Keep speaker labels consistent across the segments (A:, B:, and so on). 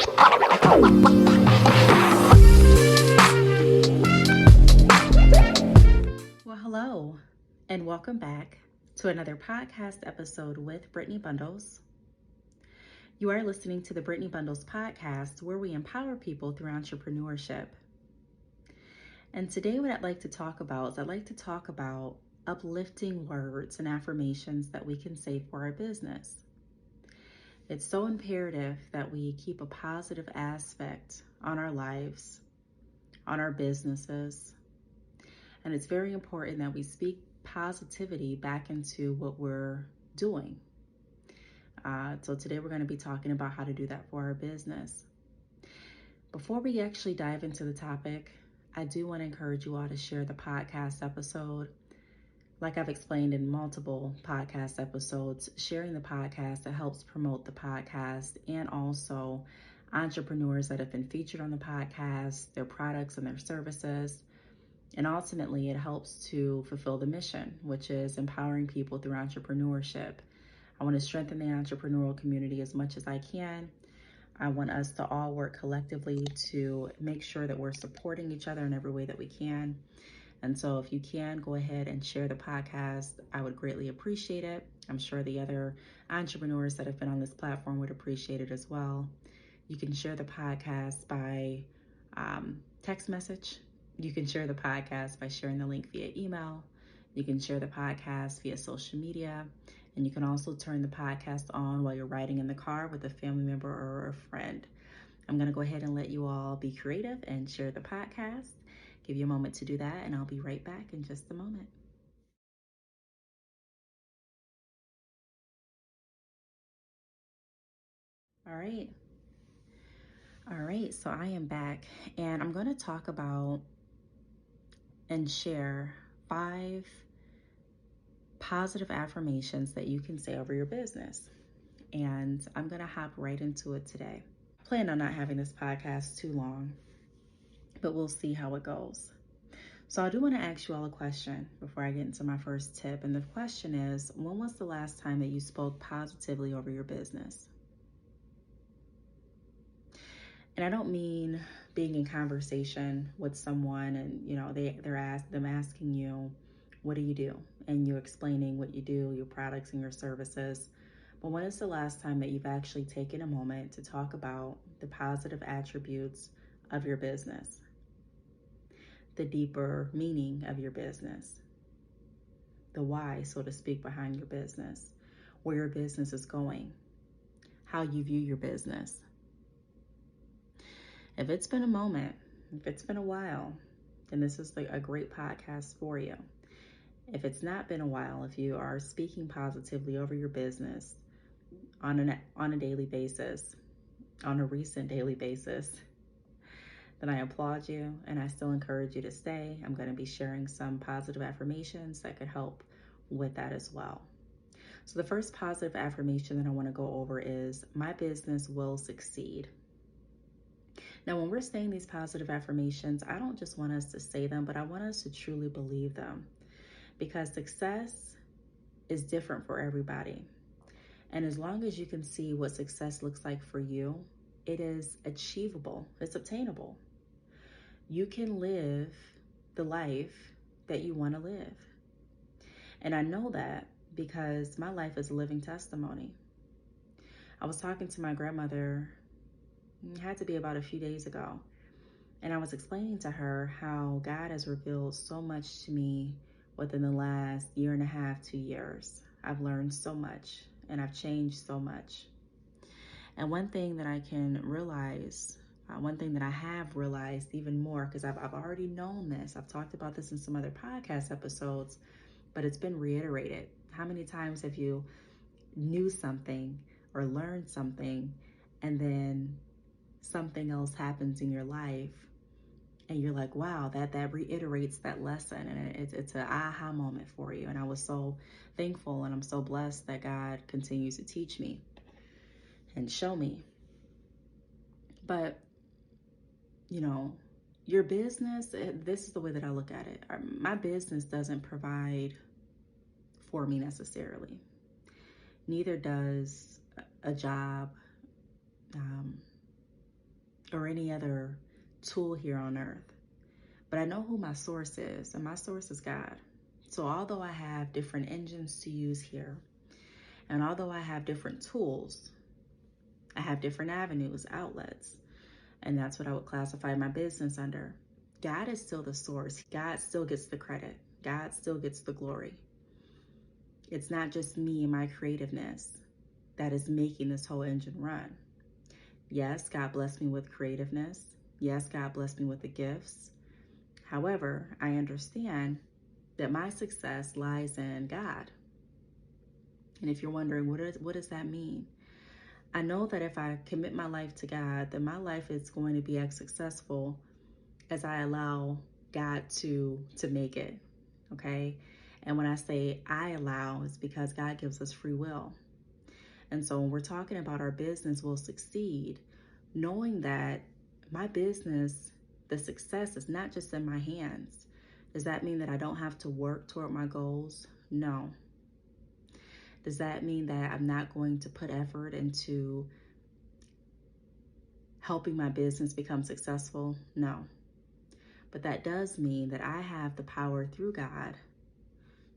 A: Well, hello, and welcome back to another podcast episode with Brittney Bundles. You are listening to the Brittney Bundles podcast, where we empower people through entrepreneurship. And today what I'd like to talk about is uplifting words and affirmations that we can say for our business. It's so imperative that we keep a positive aspect on our lives, on our businesses, and it's very important that we speak positivity back into what we're doing. So today we're going to be talking about how to do that for our business. Before we actually dive into the topic, I do want to encourage you all to share the podcast episode. Like I've explained in multiple podcast episodes, sharing the podcast that helps promote the podcast, and also entrepreneurs that have been featured on the podcast, their products and their services. And ultimately, it helps to fulfill the mission, which is empowering people through entrepreneurship. I want to strengthen the entrepreneurial community as much as I can. I want us to all work collectively to make sure that we're supporting each other in every way that we can. And so if you can, go ahead and share the podcast. I would greatly appreciate it. I'm sure the other entrepreneurs that have been on this platform would appreciate it as well. You can share the podcast by text message. You can share the podcast by sharing the link via email. You can share the podcast via social media. And you can also turn the podcast on while you're riding in the car with a family member or a friend. I'm going to go ahead and let you all be creative and share the podcast. Give you a moment to do that, and I'll be right back in just a moment. All right, so I am back, and I'm going to talk about and share 5 positive affirmations that you can say over your business. And I'm going to hop right into it today. I plan on not having this podcast too long, but we'll see how it goes. So I do want to ask you all a question before I get into my first tip. And the question is, when was the last time that you spoke positively over your business? And I don't mean being in conversation with someone and, they're asking you, what do you do? And you explaining what you do, your products and your services. But when is the last time that you've actually taken a moment to talk about the positive attributes of your business? The deeper meaning of your business, the why, so to speak, behind your business, where your business is going, how you view your business. If it's been a moment, if it's been a while, then this is a great podcast for you. If it's not been a while, if you are speaking positively over your business on a daily basis, on a recent daily basis, then I applaud you, and I still encourage you to stay. I'm going to be sharing some positive affirmations that could help with that as well. So the first positive affirmation that I want to go over is, my business will succeed. Now, when we're saying these positive affirmations, I don't just want us to say them, but I want us to truly believe them, because success is different for everybody. And as long as you can see what success looks like for you, it is achievable, it's obtainable. You can live the life that you want to live. And I know that because my life is a living testimony. I was talking to my grandmother, it had to be about a few days ago, and I was explaining to her how God has revealed so much to me within the last 1.5 to 2 years. I've learned so much, and I've changed so much. And one thing that I have realized even more, because I've already known this, I've talked about this in some other podcast episodes, but it's been reiterated. How many times have you knew something or learned something, and then something else happens in your life, and you're like, wow, that reiterates that lesson, and it's an aha moment for you. And I was so thankful, and I'm so blessed that God continues to teach me and show me. But your business, this is the way that I look at it. My business doesn't provide for me necessarily. Neither does a job. or any other tool here on earth. But I know who my source is, and my source is God. So although I have different engines to use here, and although I have different tools, I have different avenues, outlets, and that's what I would classify my business under. God is still the source. God still gets the credit. God still gets the glory. It's not just me and my creativeness that is making this whole engine run. Yes, God blessed me with creativeness. Yes, God blessed me with the gifts. However, I understand that my success lies in God. And if you're wondering, what does that mean? I know that if I commit my life to God, then my life is going to be as successful as I allow God to make it, okay? And when I say I allow, it's because God gives us free will. And so when we're talking about our business will succeed, knowing that my business, the success is not just in my hands. Does that mean that I don't have to work toward my goals? No. Does that mean that I'm not going to put effort into helping my business become successful? No. But that does mean that I have the power through God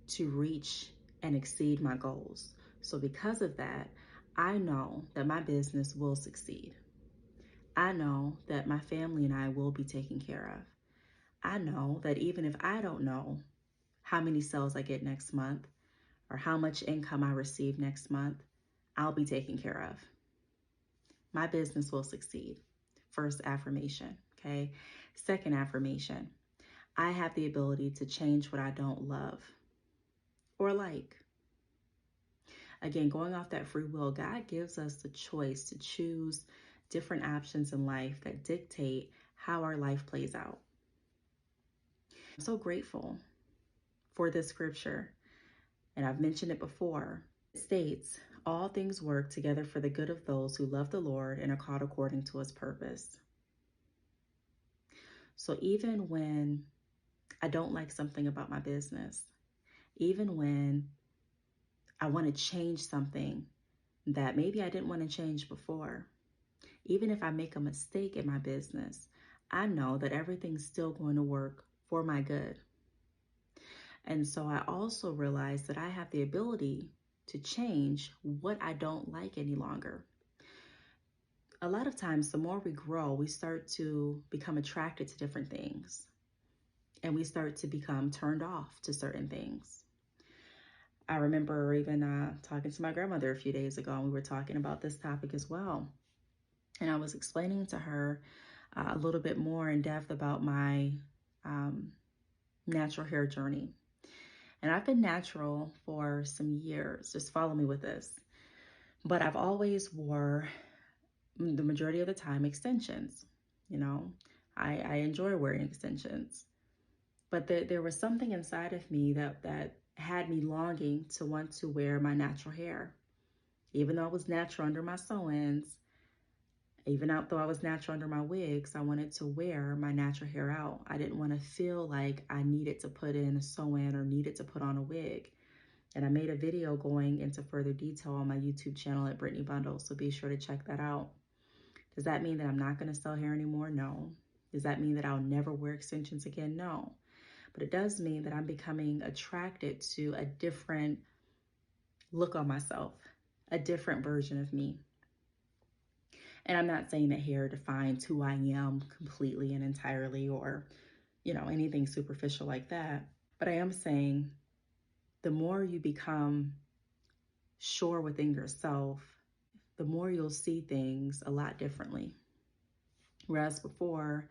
A: to reach and exceed my goals. So because of that, I know that my business will succeed. I know that my family and I will be taken care of. I know that even if I don't know how many sales I get next month or how much income I receive next month, I'll be taken care of. My business will succeed. First affirmation, okay? Second affirmation, I have the ability to change what I don't love or like. Again, going off that free will, God gives us the choice to choose different options in life that dictate how our life plays out. I'm so grateful for this scripture, and I've mentioned it before. It states, all things work together for the good of those who love the Lord and are called according to his purpose. So even when I don't like something about my business, even when I want to change something that maybe I didn't want to change before, even if I make a mistake in my business, I know that everything's still going to work for my good. And so I also realize that I have the ability to change what I don't like any longer. A lot of times, the more we grow, we start to become attracted to different things, and we start to become turned off to certain things. I remember even talking to my grandmother a few days ago, and we were talking about this topic as well. And I was explaining to her a little bit more in depth about my natural hair journey. And I've been natural for some years. Just follow me with this. But I've always wore, the majority of the time, extensions. You know, I enjoy wearing extensions. But there was something inside of me that had me longing to want to wear my natural hair. Even though I was natural under my sew-ins, even though I was natural under my wigs, I wanted to wear my natural hair out. I didn't want to feel like I needed to put in a sew-in or needed to put on a wig. And I made a video going into further detail on my YouTube channel at Brittney Bundles, so be sure to check that out. Does that mean that I'm not going to sell hair anymore? No. Does that mean that I'll never wear extensions again? No. But it does mean that I'm becoming attracted to a different look on myself, a different version of me. And I'm not saying that hair defines who I am completely and entirely, or, anything superficial like that. But I am saying the more you become sure within yourself, the more you'll see things a lot differently. Whereas before,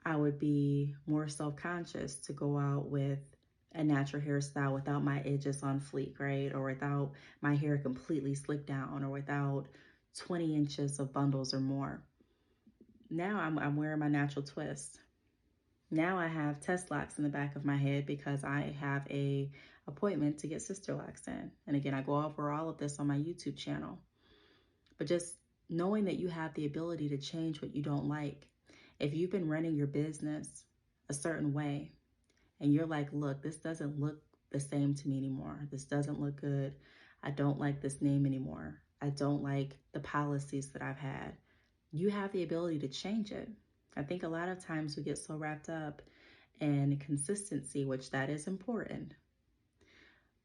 A: I would be more self-conscious to go out with a natural hairstyle without my edges on fleek, right? Or without my hair completely slicked down, or without 20 inches of bundles or more. Now I'm wearing my natural twist. Now I have test locks in the back of my head because I have a appointment to get sister locks in. And again, I go over all of this on my YouTube channel. But just knowing that you have the ability to change what you don't like. If you've been running your business a certain way and you're like, look, this doesn't look the same to me anymore. This doesn't look good. I don't like this name anymore. I don't like the policies that I've had. you have the ability to change it. I think a lot of times we get so wrapped up in consistency, which that is important,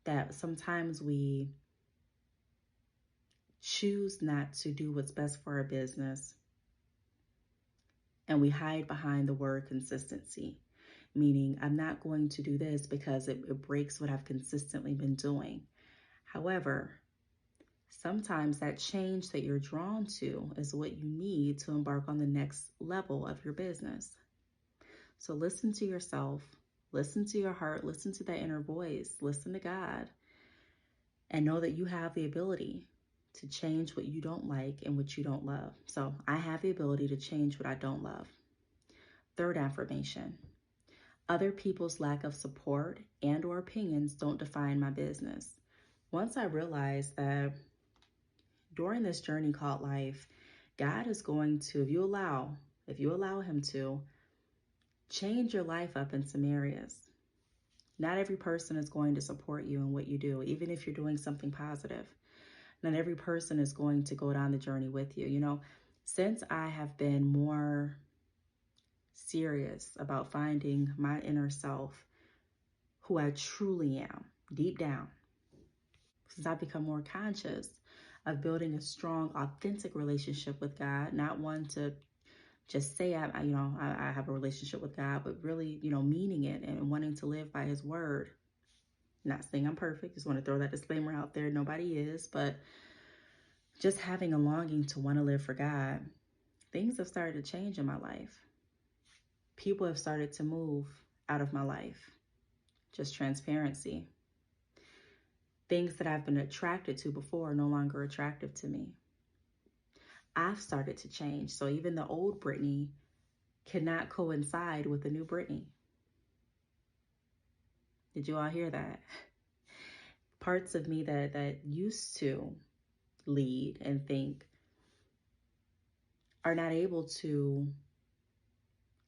A: that sometimes we choose not to do what's best for our business, and we hide behind the word consistency, meaning I'm not going to do this because it breaks what I've consistently been doing. However, sometimes that change that you're drawn to is what you need to embark on the next level of your business. So listen to yourself, listen to your heart, listen to that inner voice, listen to God, and know that you have the ability to change what you don't like and what you don't love. So I have the ability to change what I don't love. Third affirmation: other people's lack of support and or opinions don't define my business. Once I realized that during this journey called life, God is going to, if you allow him to, change your life up in some areas. Not every person is going to support you in what you do, even if you're doing something positive. Not every person is going to go down the journey with you. You know, since I have been more serious about finding my inner self, who I truly am, deep down, since I've become more conscious of building a strong, authentic relationship with God, not one to just say I have a relationship with God, but really, meaning it and wanting to live by his word. Not saying I'm perfect. Just want to throw that disclaimer out there. Nobody is, but just having a longing to want to live for God, things have started to change in my life. People have started to move out of my life. Just transparency. Things that I've been attracted to before are no longer attractive to me. I've started to change. So even the old Brittney cannot coincide with the new Brittney. Did you all hear that? Parts of me that used to lead and think are not able to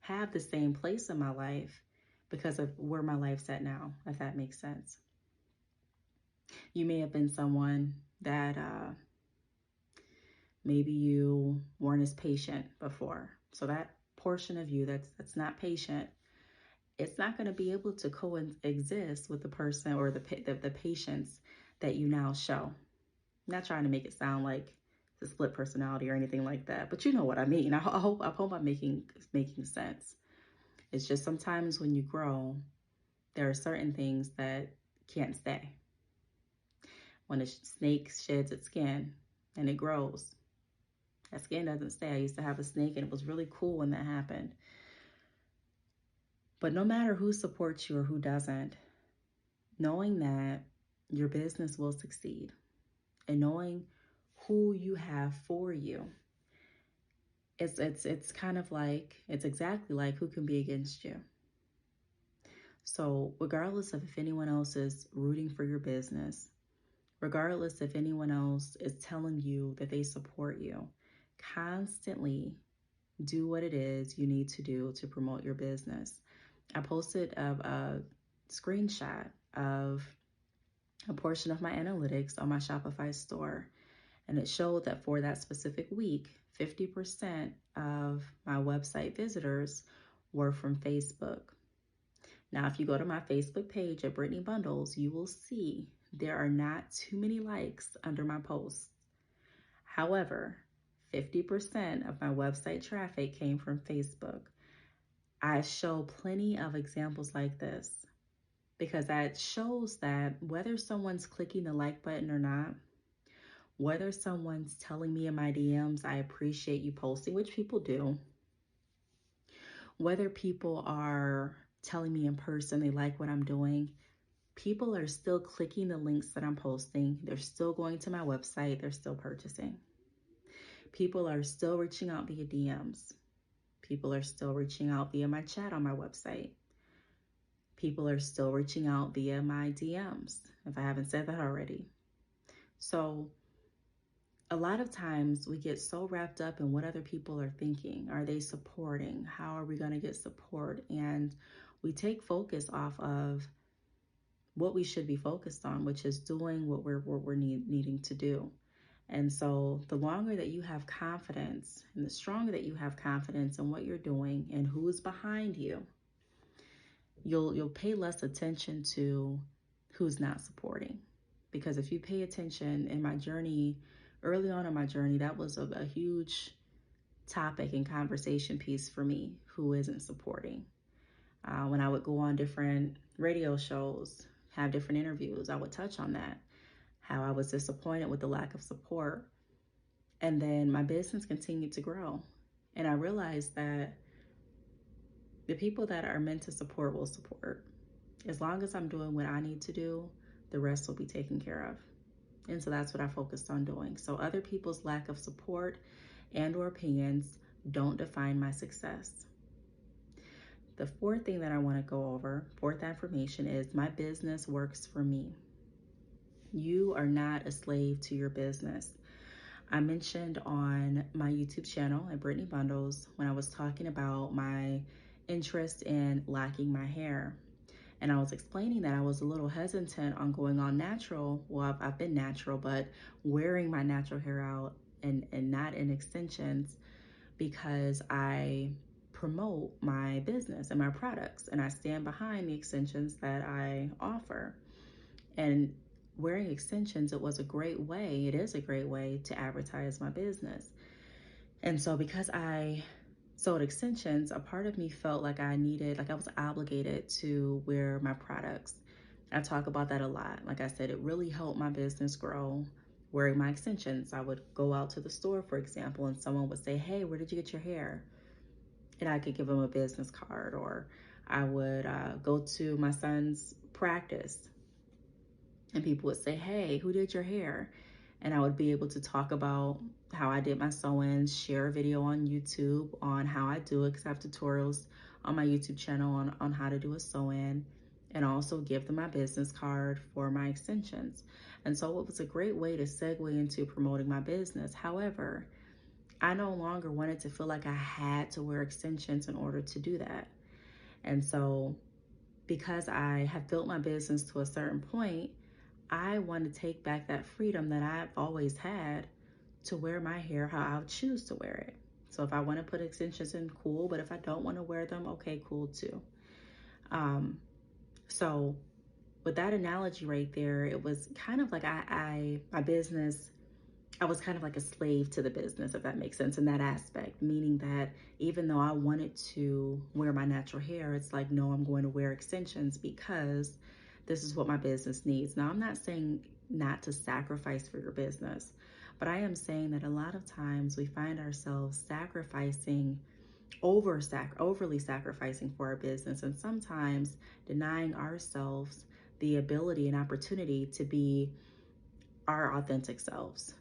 A: have the same place in my life because of where my life's at now, if that makes sense. You may have been someone that maybe you weren't as patient before. So that portion of you that's not patient, it's not going to be able to coexist with the person or the patience that you now show. I'm not trying to make it sound like it's a split personality or anything like that, but you know what I mean. I hope I'm making sense. It's just sometimes when you grow, there are certain things that can't stay. When a snake sheds its skin and it grows, that skin doesn't stay. I used to have a snake and it was really cool when that happened. But no matter who supports you or who doesn't, knowing that your business will succeed and knowing who you have for you, it's kind of like, it's exactly like who can be against you. So regardless of if anyone else is rooting for your business, regardless if anyone else is telling you that they support you, constantly do what it is you need to do to promote your business. I posted a screenshot of a portion of my analytics on my Shopify store, and it showed that for that specific week, 50% of my website visitors were from Facebook. Now, if you go to my Facebook page at Brittney Bundles, you will see there are not too many likes under my posts. However, 50% of my website traffic came from Facebook. I show plenty of examples like this because that shows that whether someone's clicking the like button or not, whether someone's telling me in my DMs, I appreciate you posting, which people do, whether people are telling me in person they like what I'm doing, people are still clicking the links that I'm posting. They're still going to my website. They're still purchasing. People are still reaching out via DMs. People are still reaching out via my chat on my website. People are still reaching out via my DMs, if I haven't said that already. So a lot of times we get so wrapped up in what other people are thinking. Are they supporting? How are we going to get support? And we take focus off of what we should be focused on, which is doing what we're needing to do. And so the longer that you have confidence and the stronger that you have confidence in what you're doing and who's behind you, you'll pay less attention to who's not supporting. Because if you pay attention in my journey, early on in my journey, that was a huge topic and conversation piece for me, who isn't supporting. When I would go on different radio shows, have different interviews, I would touch on that, how I was disappointed with the lack of support. And then my business continued to grow. And I realized that the people that are meant to support will support. As long as I'm doing what I need to do, the rest will be taken care of. And so that's what I focused on doing. So other people's lack of support and or opinions don't define my success. The fourth thing that I want to go over, fourth affirmation, is my business works for me. You are not a slave to your business. I mentioned on my YouTube channel at Brittney Bundles when I was talking about my interest in locking my hair. And I was explaining that I was a little hesitant on going on natural. Well, I've been natural, but wearing my natural hair out and not in extensions, because I promote my business and my products, and I stand behind the extensions that I offer. And wearing extensions, it was a great way, it is a great way to advertise my business. And so because I sold extensions, a part of me felt like I was obligated to wear my products. I talk about that a lot. Like I said, it really helped my business grow wearing my extensions. I would go out to the store, for example, and someone would say, "Hey, where did you get your hair?" And I could give them a business card. Or I would go to my son's practice and people would say, "Hey, who did your hair?" And I would be able to talk about how I did my sew-ins, share a video on YouTube on how I do it, because I have tutorials on my YouTube channel on how to do a sew-in, and also give them my business card for my extensions. And so it was a great way to segue into promoting my business. However, I no longer wanted to feel like I had to wear extensions in order to do that. And so because I have built my business to a certain point, I want to take back that freedom that I've always had to wear my hair how I would choose to wear it. So if I want to put extensions in, cool. But if I don't want to wear them, okay, cool too. So with that analogy right there, it was kind of like my business, I was kind of like a slave to the business, if that makes sense, in that aspect, meaning that even though I wanted to wear my natural hair, it's like, no, I'm going to wear extensions because this is what my business needs. Now, I'm not saying not to sacrifice for your business, but I am saying that a lot of times we find ourselves overly sacrificing for our business, and sometimes denying ourselves the ability and opportunity to be our authentic selves,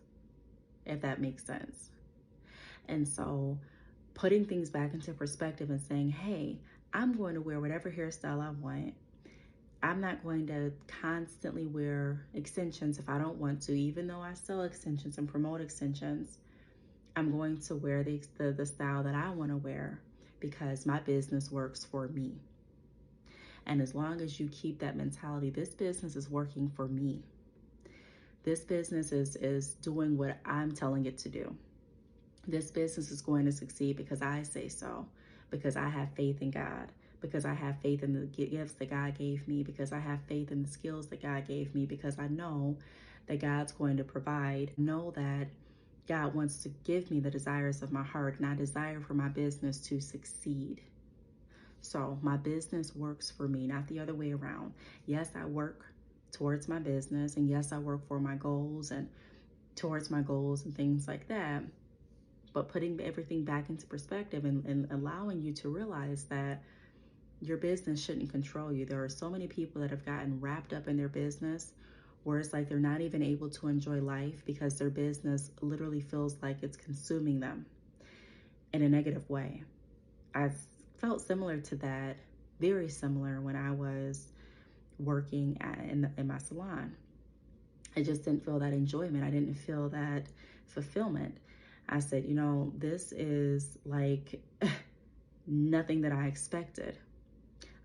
A: if that makes sense. And so putting things back into perspective and saying, hey, I'm going to wear whatever hairstyle I want. I'm not going to constantly wear extensions if I don't want to, even though I sell extensions and promote extensions. I'm going to wear the style that I want to wear because my business works for me. And as long as you keep that mentality, this business is working for me. This business is doing what I'm telling it to do. This business is going to succeed because I say so, because I have faith in God, because I have faith in the gifts that God gave me, because I have faith in the skills that God gave me, because I know that God's going to provide. Know that God wants to give me the desires of my heart, and I desire for my business to succeed. So my business works for me, not the other way around. Yes, I work towards my business, and yes, I work for my goals and towards my goals and things like that. But putting everything back into perspective and allowing you to realize that your business shouldn't control you. There are so many people that have gotten wrapped up in their business where it's like they're not even able to enjoy life because their business literally feels like it's consuming them in a negative way. I felt similar to that, very similar, when I was working in my salon. I just didn't feel that enjoyment. I didn't feel that fulfillment. I said, this is like nothing that I expected.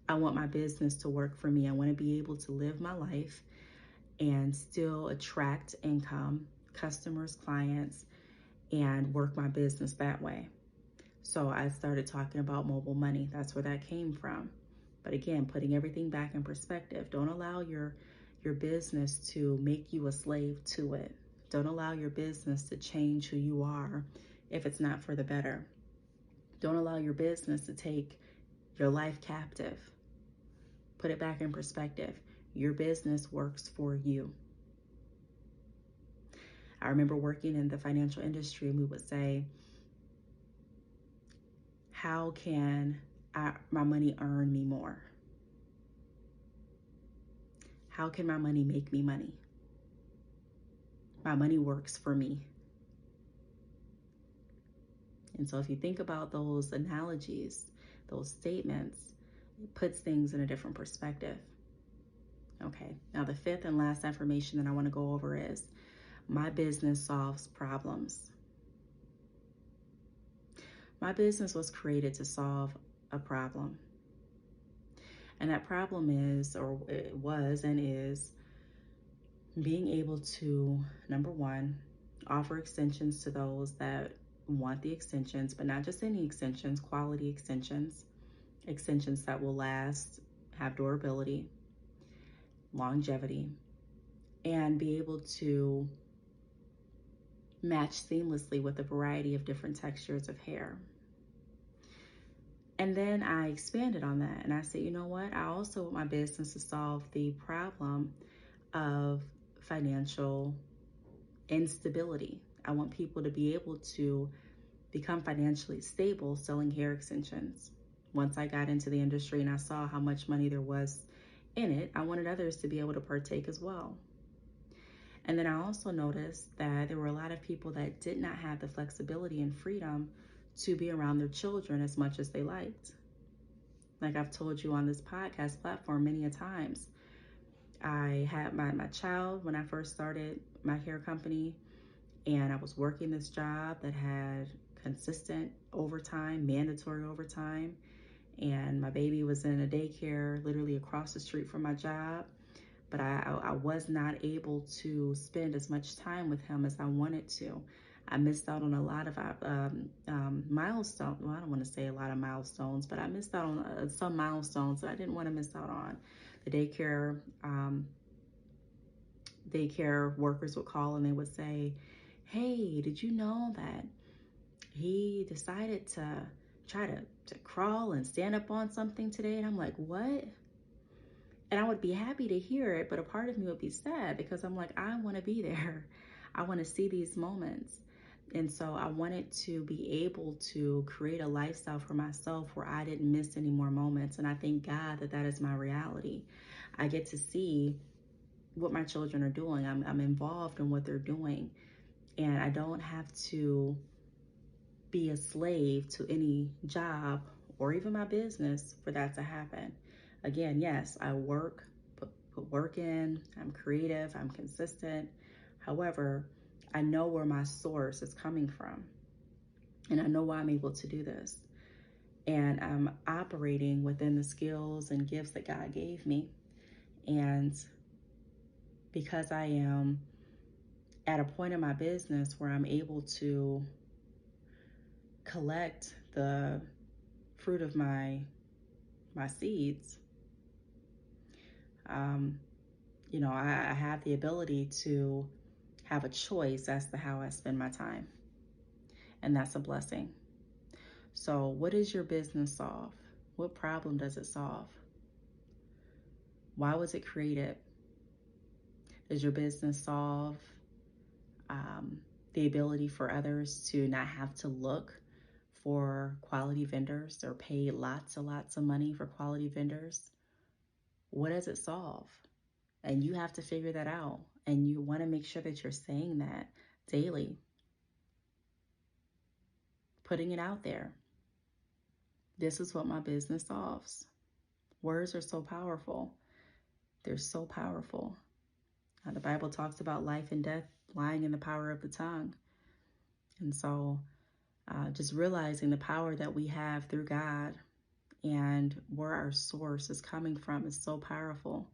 A: I want my business to work for me. I want to be able to live my life and still attract income customers, clients, and work my business that way. So I started talking about mobile money. That's where that came from. But again, putting everything back in perspective. Don't allow your business to make you a slave to it. Don't allow your business to change who you are if it's not for the better. Don't allow your business to take your life captive. Put it back in perspective. Your business works for you. I remember working in the financial industry, and we would say, how can my money earn me more? How can my money make me money? My money works for me. And so if you think about those analogies, those statements, it puts things in a different perspective. Okay, now the fifth and last affirmation that I want to go over is, my business solves problems. My business was created to solve a problem. And that problem is, or it was and is, being able to, number one, offer extensions to those that want the extensions, but not just any extensions, quality extensions, extensions that will last, have durability, longevity, and be able to match seamlessly with a variety of different textures of hair. And then I expanded on that and I said, you know what? I also want my business to solve the problem of financial instability. I want people to be able to become financially stable selling hair extensions. Once I got into the industry and I saw how much money there was in it, I wanted others to be able to partake as well. And then I also noticed that there were a lot of people that did not have the flexibility and freedom to be around their children as much as they liked. Like I've told you on this podcast platform many a times, I had my child when I first started my hair company, and I was working this job that had consistent overtime, mandatory overtime, and my baby was in a daycare literally across the street from my job. But I was not able to spend as much time with him as I wanted to. I missed out on a lot of milestones. Well, I don't want to say a lot of milestones, but I missed out on some milestones that I didn't want to miss out on. The daycare workers would call and they would say, hey, did you know that he decided to try to crawl and stand up on something today? And I'm like, what? And I would be happy to hear it, but a part of me would be sad because I'm like, I want to be there. I want to see these moments. And so I wanted to be able to create a lifestyle for myself where I didn't miss any more moments. And I thank God that that is my reality. I get to see what my children are doing. I'm involved in what they're doing. And I don't have to be a slave to any job or even my business for that to happen. Again, yes, I work, put work in, I'm creative, I'm consistent. However, I know where my source is coming from, and I know why I'm able to do this. And I'm operating within the skills and gifts that God gave me. And because I am at a point in my business where I'm able to collect the fruit of my seeds, I have the ability to have a choice as to how I spend my time. And that's a blessing. So what does your business solve? What problem does it solve? Why was it created? Does your business solve the ability for others to not have to look for quality vendors or pay lots and lots of money for quality vendors? What does it solve? And you have to figure that out. And you want to make sure that you're saying that daily. Putting it out there. This is what my business solves. Words are so powerful. They're so powerful. The Bible talks about life and death lying in the power of the tongue. And so just realizing the power that we have through God and where our source is coming from is so powerful.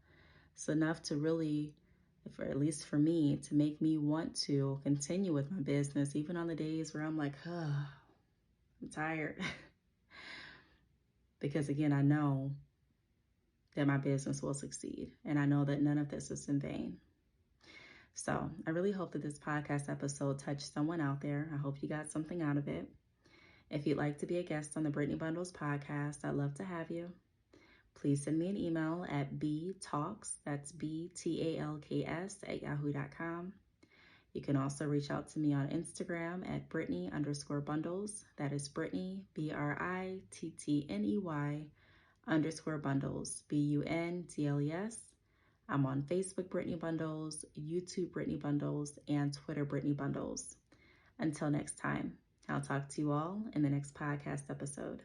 A: It's enough to really for at least for me, to make me want to continue with my business, even on the days where I'm like, oh, I'm tired. Because again, I know that my business will succeed, and I know that none of this is in vain. So I really hope that this podcast episode touched someone out there. I hope you got something out of it. If you'd like to be a guest on the Brittney Bundles podcast, I'd love to have you. Please send me an email at btalks, that's BTALKS @yahoo.com. You can also reach out to me on Instagram at Brittney_bundles. That is Brittney, BRITTNEY _bundles, BUNDLES. I'm on Facebook, Brittney Bundles, YouTube, Brittney Bundles, and Twitter, Brittney Bundles. Until next time, I'll talk to you all in the next podcast episode.